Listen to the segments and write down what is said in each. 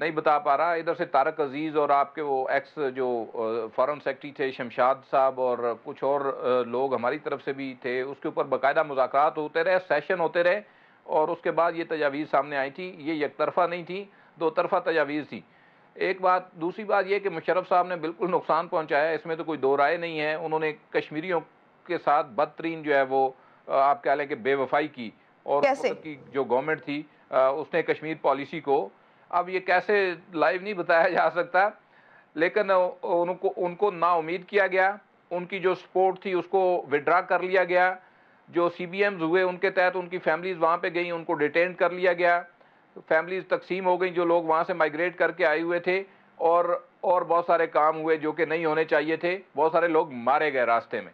نہیں بتا پا رہا. ادھر سے طارق عزیز اور آپ کے وہ ایکس جو فارن سیکرٹری تھے شمشاد صاحب اور کچھ اور لوگ ہماری طرف سے بھی تھے, اس کے اوپر باقاعدہ مذاکرات ہوتے رہے, سیشن ہوتے رہے, اور اس کے بعد یہ تجاویز سامنے آئی تھی. یہ یک طرفہ نہیں تھی, دو طرفہ تجاویز تھی. ایک بات. دوسری بات یہ کہ مشرف صاحب نے بالکل نقصان پہنچایا, اس میں تو کوئی دو رائے نہیں ہے. انہوں نے کشمیریوں کے ساتھ بدترین جو ہے وہ آپ کہہ لیں کہ بے وفائی کی, اور اس وقت کی جو گورنمنٹ تھی اس نے کشمیر پالیسی کو, اب یہ کیسے لائیو نہیں بتایا جا سکتا, لیکن ان کو نا امید کیا گیا. ان کی جو سپورٹ تھی اس کو وڈرا کر لیا گیا. جو سی بی ایمز ہوئے ان کے تحت ان کی فیملیز وہاں پہ گئیں, ان کو ڈیٹین کر لیا گیا. فیملیز تقسیم ہو گئیں جو لوگ وہاں سے مائگریٹ کر کے آئے ہوئے تھے, اور بہت سارے کام ہوئے جو کہ نہیں ہونے چاہیے تھے. بہت سارے لوگ مارے گئے راستے میں.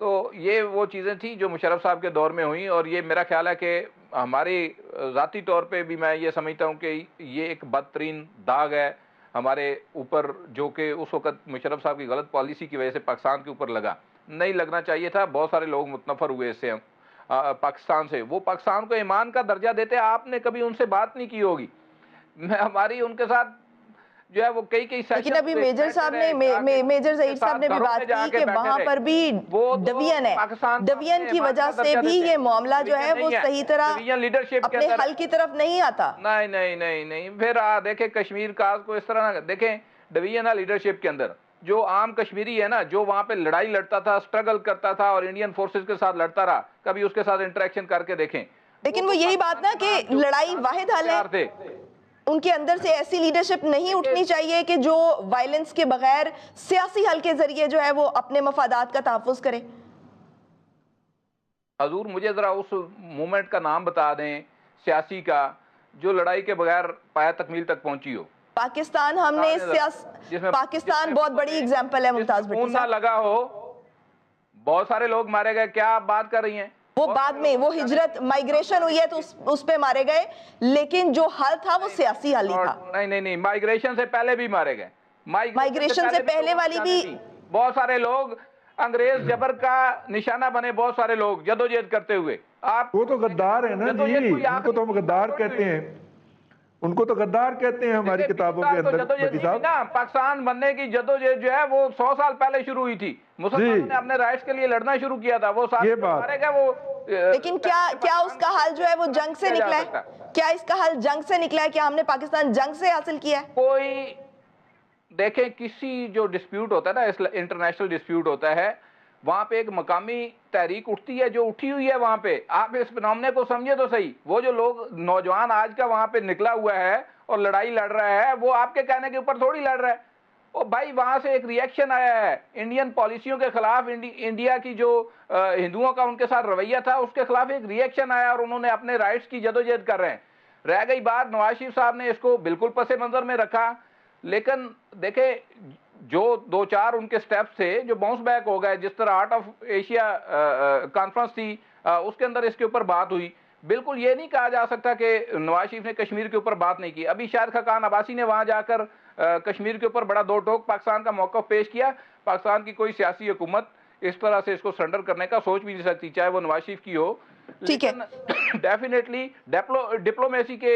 تو یہ وہ چیزیں تھیں جو مشرف صاحب کے دور میں ہوئیں, اور یہ میرا خیال ہے کہ ہماری ذاتی طور پہ بھی میں یہ سمجھتا ہوں کہ یہ ایک بدترین داغ ہے ہمارے اوپر, جو کہ اس وقت مشرف صاحب کی غلط پالیسی کی وجہ سے پاکستان کے اوپر لگا. نہیں لگنا چاہیے تھا. بہت سارے لوگ متنفر ہوئے اس سے پاکستان سے. وہ پاکستان کو ایمان کا درجہ دیتے, آپ نے کبھی ان سے بات نہیں کی ہوگی. ہماری ان کے ساتھ جو ہے وہ کئی لیکن ابھی میجر صاحب نے میجر ظہیر صاحب نے بھی بات کی کہ وہاں پر بھی ڈویژن ہے, ڈویژن کی وجہ سے بھی یہ معاملہ جو ہے وہ صحیح طرح اپنے حل کی طرف نہیں آتا. نہیں. پھر دیکھیں کشمیر کا کو اس طرح دیکھیں, ڈویژن ہے لیڈرشپ کے اندر. جو عام کشمیری ہے نا, جو وہاں پہ لڑائی لڑتا تھا, سٹرگل کرتا تھا اور انڈین فورسز کے ساتھ لڑتا رہا, کبھی اس کے ساتھ انٹریکشن کر کے دیکھیں. لیکن وہ یہی بات نا کہ لڑائی واحد حل ہے. ان کے اندر سے ایسی لیڈرشپ نہیں اٹھنی چاہیے کہ جو وائلنس کے بغیر سیاسی حل کے ذریعے جو ہے وہ اپنے مفادات کا تحفظ کرے. حضور مجھے ذرا اس مومنٹ کا نام بتا دیں سیاسی کا جو لڑائی کے بغیر پایا تکمیل تک پہنچی ہو. پاکستان ہم نے پاکستان بہت بڑی اگزامپل ہے ممتاز بھٹی صاحب. لگا ہو, بہت سارے لوگ مارے گئے, کیا آپ بات کر رہی ہیں؟ وہ بعد میں وہ ہجرت مائگریشن ہوئی ہے تو اس پہ مارے گئے, لیکن جو حل تھا وہ سیاسی حل ہی تھا. نہیں, مائگریشن سے پہلے بھی مارے گئے. مائگریشن سے پہلے والی بھی بہت سارے لوگ انگریز جبر کا نشانہ بنے, بہت سارے لوگ جدوجہد کرتے ہوئے. وہ تو غدار ہیں نا جی, ان کو تو ہم غدار کہتے ہیں, ان کو تو غدار کہتے ہیں ہماری کتابوں کے اندر. پاکستان بننے کی جدوجہد جو ہے وہ 100 سال پہلے شروع ہوئی تھی. مسلمانوں نے اپنے رائٹس کے لیے لڑنا شروع کیا تھا. وہ سارے مارے گئے. وہ لیکن کیا اس کا حل جو ہے وہ جنگ سے نکلا ہے؟ کیا اس کا حل جنگ سے نکلا ہے؟ کیا ہم نے پاکستان جنگ سے حاصل کیا ہے؟ کوئی دیکھیں, کسی جو ڈسپیوٹ ہوتا ہے نا, انٹرنیشنل ڈسپیوٹ ہوتا ہے, وہاں پہ ایک مقامی تحریک اٹھتی ہے جو اٹھی ہوئی ہے وہاں پہ. آپ اس فنامنے کو سمجھے تو صحیح. وہ جو لوگ نوجوان آج کا وہاں پہ نکلا ہوا ہے اور لڑائی لڑ رہا ہے, وہ آپ کے کہنے کے اوپر تھوڑی لڑ رہا ہے. اور بھائی وہاں سے ایک ریئیکشن آیا ہے انڈین پالیسیوں کے خلاف. انڈیا کی جو ہندوؤں کا ان کے ساتھ رویہ تھا اس کے خلاف ایک ریئیکشن آیا, اور انہوں نے اپنے رائٹس کی جدوجہد کر رہے ہیں. رہ گئی بات, نواز شریف صاحب نے اس کو بالکل پس منظر میں رکھا, لیکن دیکھیں جو 2-4 ان کے سٹیپس تھے جو باؤنس بیک ہو گئے, جس طرح آرٹ آف ایشیا کانفرنس تھی, اس کے اندر اس کے اوپر بات ہوئی. بالکل یہ نہیں کہا جا سکتا کہ نواز شریف نے کشمیر کے اوپر بات نہیں کی. ابھی شاہد خاقان عباسی نے وہاں جا کر کشمیر کے اوپر بڑا دو ٹوک پاکستان کا موقف پیش کیا. پاکستان کی کوئی سیاسی حکومت اس طرح سے اس کو سرنڈر کرنے کا سوچ بھی نہیں سکتی, چاہے وہ نواز شریف کی ہو. لیکن ڈیفینیٹلی ڈپلومیسی کے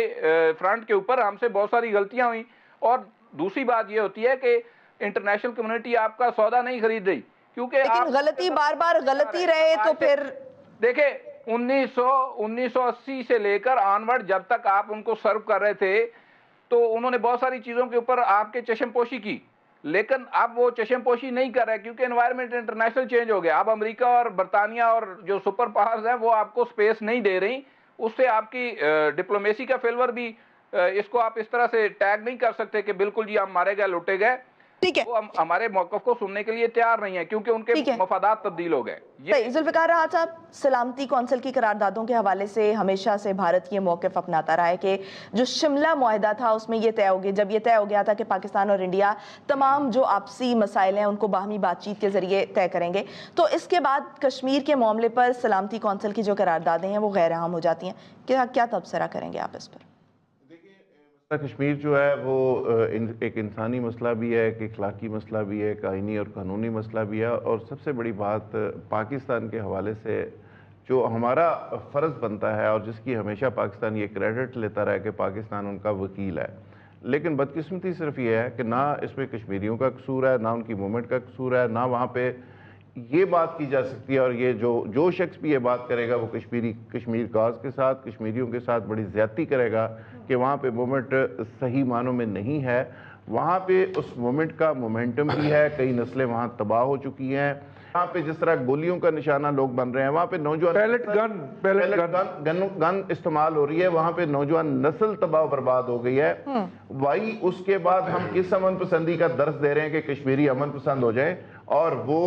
فرنٹ کے اوپر ہم سے بہت ساری غلطیاں ہوئیں. اور دوسری بات یہ ہوتی ہے کہ انٹرنیشنل کمیونٹی آپ کا سودا نہیں خرید رہی, کیونکہ لیکن غلطی بار بار غلطی رہے تو پھر دیکھیں 1980 سے لے کر آنورڈ جب تک آپ ان کو سرو کر رہے تھے تو انہوں نے بہت ساری چیزوں کے اوپر آپ کے چشم پوشی کی, لیکن اب وہ چشم پوشی نہیں کر رہے کیونکہ انوائرمنٹ انٹرنیشنل چینج ہو گیا. اب امریکہ اور برطانیہ اور جو سپر پاورز ہیں وہ آپ کو سپیس نہیں دے رہی. اس سے آپ کی ڈپلومیسی کا فیلور بھی, اس کو آپ اس طرح سے ٹیگ نہیں کر سکتے کہ بالکل جی ہم مارے گئے لوٹے گئے. وہ ہمارے موقف کو سننے کے لیے تیار نہیں ہے کیونکہ ان کے مفادات تبدیل ہو گئے. ذوالفقار راحت صاحب, سلامتی کونسل کی قراردادوں کے حوالے سے ہمیشہ سے بھارت یہ موقف اپناتا رہا ہے کہ جو شملہ معاہدہ تھا اس میں یہ طے ہو گیا, جب یہ طے ہو گیا تھا کہ پاکستان اور انڈیا تمام جو آپسی مسائل ہیں ان کو باہمی بات چیت کے ذریعے طے کریں گے, تو اس کے بعد کشمیر کے معاملے پر سلامتی کونسل کی جو قراردادیں ہیں وہ غیر اہم ہو جاتی ہیں. کیا تبصرہ کریں گے آپ اس پر؟ کشمیر جو ہے وہ ایک انسانی مسئلہ بھی ہے, ایک اخلاقی مسئلہ بھی ہے, ایک آئینی اور قانونی مسئلہ بھی ہے. اور سب سے بڑی بات پاکستان کے حوالے سے جو ہمارا فرض بنتا ہے اور جس کی ہمیشہ پاکستان یہ کریڈٹ لیتا رہا ہے کہ پاکستان ان کا وکیل ہے, لیکن بدقسمتی صرف یہ ہے کہ نہ اس میں کشمیریوں کا قصور ہے، نہ ان کی موومنٹ کا قصور ہے، نہ وہاں پہ یہ بات کی جا سکتی ہے، اور یہ جو شخص بھی یہ بات کرے گا وہ کشمیر کاز کے ساتھ، کشمیریوں کے ساتھ بڑی زیادتی کرے گا کہ وہاں پہ موومنٹ صحیح معنوں میں نہیں ہے۔ وہاں پہ اس موومنٹ کا مومنٹم بھی ہے، کئی نسلیں وہاں تباہ ہو چکی ہیں، وہاں پہ جس طرح گولیوں کا نشانہ لوگ بن رہے ہیں، وہاں پہ نوجوان گن استعمال ہو رہی ہے، وہاں پہ نوجوان نسل تباہ و برباد ہو گئی ہے۔ وہی اس کے بعد ہم کس امن پسندی کا درس دے رہے ہیں کہ کشمیری امن پسند ہو جائیں، اور وہ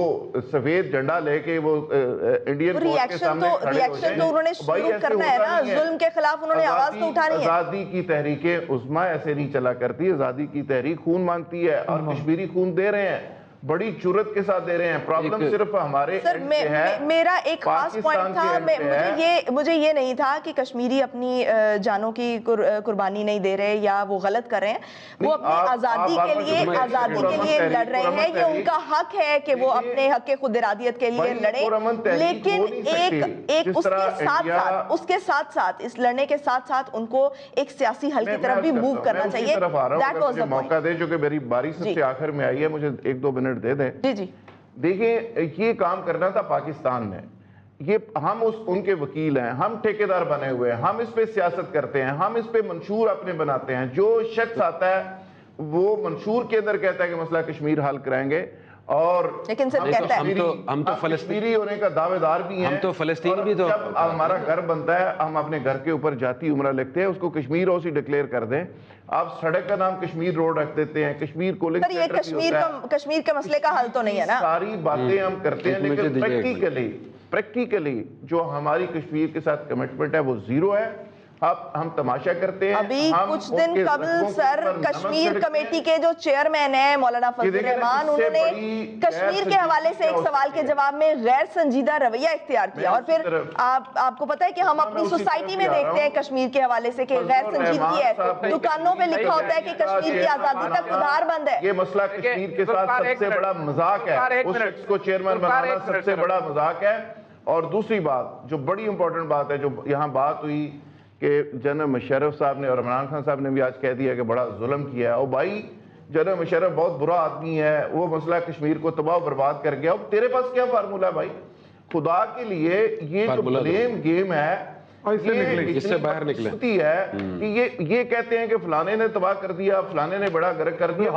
سفید جھنڈا لے کے وہ انڈین فوج کے سامنے کھڑے ہو جائیں۔ تو انہوں نے شروع کرنا ہے نا، ظلم کے خلاف انہوں نے آواز تو اٹھانی ہے۔ آزادی کی تحریکیں عظمیٰ ایسے نہیں چلا کرتی، آزادی کی تحریک خون مانگتی ہے، اور کشمیری خون دے رہے ہیں، بڑی جرات کے ساتھ دے رہے ہیں۔ پرابلم صرف ہمارے سر میرا ایک خاص پوائنٹ تھا، مجھے یہ نہیں تھا کہ کشمیری اپنی جانوں کی قربانی نہیں دے رہے یا وہ غلط کر رہے ہیں، وہ اپنی آزادی کے لیے لڑ رہے ہیں، یہ ان کا حق ہے کہ وہ اپنے حق کے خود ارادیت کے لیے لڑیں، لیکن ایک اس کے ساتھ ساتھ اس لڑنے کے ساتھ ساتھ ان کو ایک سیاسی حل کی طرف بھی موو کرنا چاہیے۔ موقع دے جو کہ میری باری سے آخر میں آئی ہے، مجھے 1-2 منٹ دے دیں۔ جی دیکھیں، یہ کام کرنا تھا پاکستان نے، یہ ہم ان کے وکیل ہیں، ہم ٹھیکیدار بنے ہوئے ہیں، ہم اس پہ سیاست کرتے ہیں، ہم اس پہ منشور اپنے بناتے ہیں۔ جو شخص آتا ہے وہ منشور کے اندر کہتا ہے کہ مسئلہ کشمیر حل کرائیں گے، اور لیکن صرف کہتا ہے ہم تو کشمیری ہونے کا دعوے دار بھی ہیں، ہم تو فلسطین بھی تو جب ہمارا گھر بنتا ہے ہم اپنے گھر کے اوپر جاتی عمرہ لکھتے ہیں، اس کو کشمیر ہاؤس ہی ڈکلیئر کر دیں، آپ سڑک کا نام کشمیر روڈ رکھ دیتے ہیں، کشمیر کالج سر یہ کشمیر کے مسئلے کا حل تو نہیں ہے نا۔ ساری باتیں ہم کرتے ہیں، لیکن پریکٹیکلی جو ہماری کشمیر کے ساتھ کمٹمنٹ ہے وہ زیرو ہے۔ اب ہم تماشا کرتے ہیں۔ ابھی کچھ دن قبل سر کشمیر کمیٹی کے جو چیئرمین ہیں مولانا فضل الرحمان، انہوں نے کشمیر کے حوالے سے ایک سوال کے جواب میں غیر سنجیدہ رویہ اختیار کیا، اور پھر آپ کو پتہ ہے کہ ہم اپنی سوسائٹی میں دیکھتے ہیں کشمیر کے حوالے سے کہ غیر سنجیدگی ہے، دکانوں پہ لکھا ہوتا ہے کہ کشمیر کی آزادی تک ادھار بند ہے۔ یہ مسئلہ کشمیر کے ساتھ سب سے بڑا مذاق ہے، اس شخص کو چیئرمین بنانا سب سے بڑا مذاق ہے۔ اور دوسری بات جو بڑی امپورٹنٹ بات ہے، جو یہاں بات ہوئی کہ جنرل مشرف صاحب نے اور عمران خان صاحب نے بھی آج کہہ دیا کہ بڑا ظلم کیا ہے، اور بھائی جنرل مشرف بہت برا آدمی ہے، وہ مسئلہ کشمیر کو تباہ و برباد کر گیا، اب تیرے پاس کیا فارمولہ ہے بھائی؟ خدا کے لیے یہ جو بلیم گیم ہے، اس سے باہر نکلے ہے کہ یہ کہتے ہیں کہ فلانے نے تباہ کر دیا، فلانے نے بڑا غرق کر دیا،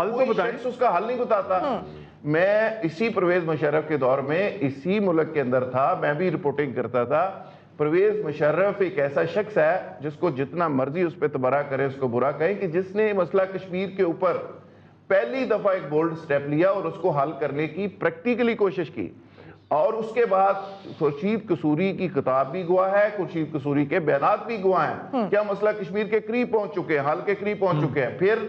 اس کا حل نہیں بتاتا۔ میں اسی پرویز مشرف کے دور میں اسی ملک کے اندر تھا، میں بھی رپورٹنگ کرتا تھا۔ پرویز مشرف ایک ایسا شخص ہے جس کو جتنا مرضی اس پہ تبرہ کرے، اس کو برا کہیں، کہ جس نے مسئلہ کشمیر کے اوپر پہلی دفعہ ایک بولڈ سٹیپ لیا اور اس کو حل کرنے کی پریکٹیکلی کوشش کی، اور اس کے بعد خورشید قصوری کی کتاب بھی گواہ ہے، خورشید قصوری کے بیانات بھی گواہ ہیں، کیا مسئلہ کشمیر کے قریب پہنچ چکے ہیں، حل کے قریب پہنچ چکے ہیں۔ پھر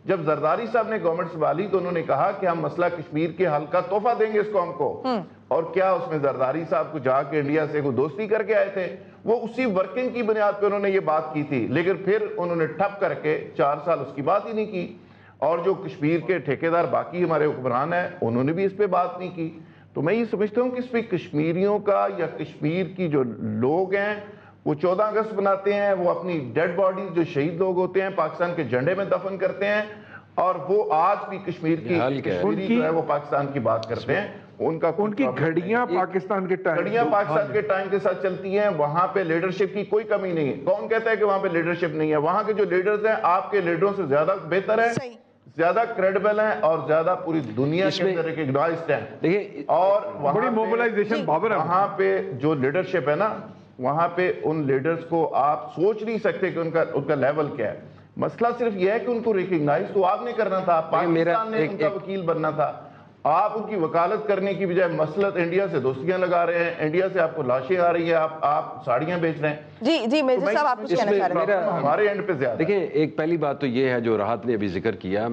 جب زرداری صاحب نے گورنمنٹ سنبھالی تو انہوں نے کہا کہ ہم مسئلہ کشمیر کے حل کا تحفہ دیں گے اس قوم کو، اور کیا اس میں زرداری صاحب کو جا کے انڈیا سے کوئی دوستی کر کے آئے تھے؟ وہ اسی ورکنگ کی بنیاد پہ انہوں نے یہ بات کی تھی، لیکن پھر انہوں نے ٹھپ کر کے 4 سال اس کی بات ہی نہیں کی، اور جو کشمیر کے ٹھیکیدار باقی ہمارے حکمران ہیں انہوں نے بھی اس پہ بات نہیں کی۔ تو میں یہ سمجھتا ہوں کہ اس پہ کشمیریوں کا یا کشمیر کی جو لوگ ہیں وہ 14 اگست بناتے ہیں، وہ اپنی ڈیڈ باڈی جو شہید لوگ ہوتے ہیں پاکستان کے جھنڈے میں دفن کرتے ہیں، اور وہ آج بھی کشمیر کی کشمیری جو ہے وہ پاکستان کی بات کرتے ہیں۔ ان کی گھڑیاں پاکستان کے ٹائم کے ساتھ چلتی ہیں، وہاں پہ لیڈرشپ کی کوئی کمی نہیں ہے۔ کون کہتا ہے کہ وہاں پہ لیڈرشپ نہیں ہے؟ وہاں کے جو لیڈرز ہیں آپ کے لیڈروں سے زیادہ بہتر ہیں، زیادہ کریڈیبل ہیں، اور زیادہ پوری دنیا کے اندر ریکگنائزڈ ہیں، اور بڑی موبلائزیشن پاور ہے وہاں پہ جو لیڈرشپ ہے نا، وہاں پہ ان لیڈرز کو آپ سوچ نہیں سکتے کہ ان کا لیول کیا ہے۔ مسئلہ صرف یہ ہے کہ ان کو ریکگنائز تو آپ نے کرنا تھا، پاکستان نے ان کا وکیل بننا تھا، آپ ان کی وکالت کرنے کی بجائے مسلط انڈیا سے دوستیاں لگا رہے ہیں، انڈیا سے آپ کو لاشیں آ رہی ہیں، آپ ساڑیاں بیچ رہے ہیں۔ جی میجر صاحب آپ کچھ کہنا چاہ رہے ہیں؟ ہمارے اینڈ پہ زیادہ دیکھیں، ایک پہلی بات تو یہ ہے جو راحت نے ابھی ذکر کیا،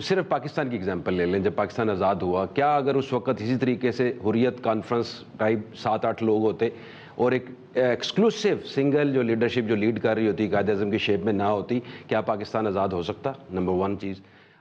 صرف پاکستان کی اگزامپل لے لیں، جب پاکستان آزاد ہوا، کیا اگر اس وقت اسی طریقے سے حریت کانفرنس ٹائپ 7-8 لوگ ہوتے اور ایک ایکسکلوسیو سنگل جو لیڈرشپ جو لیڈ کر رہی ہوتی قائد اعظم کی شیپ میں نہ ہوتی، کیا پاکستان آزاد ہو سکتا؟ نمبر 1 چیز۔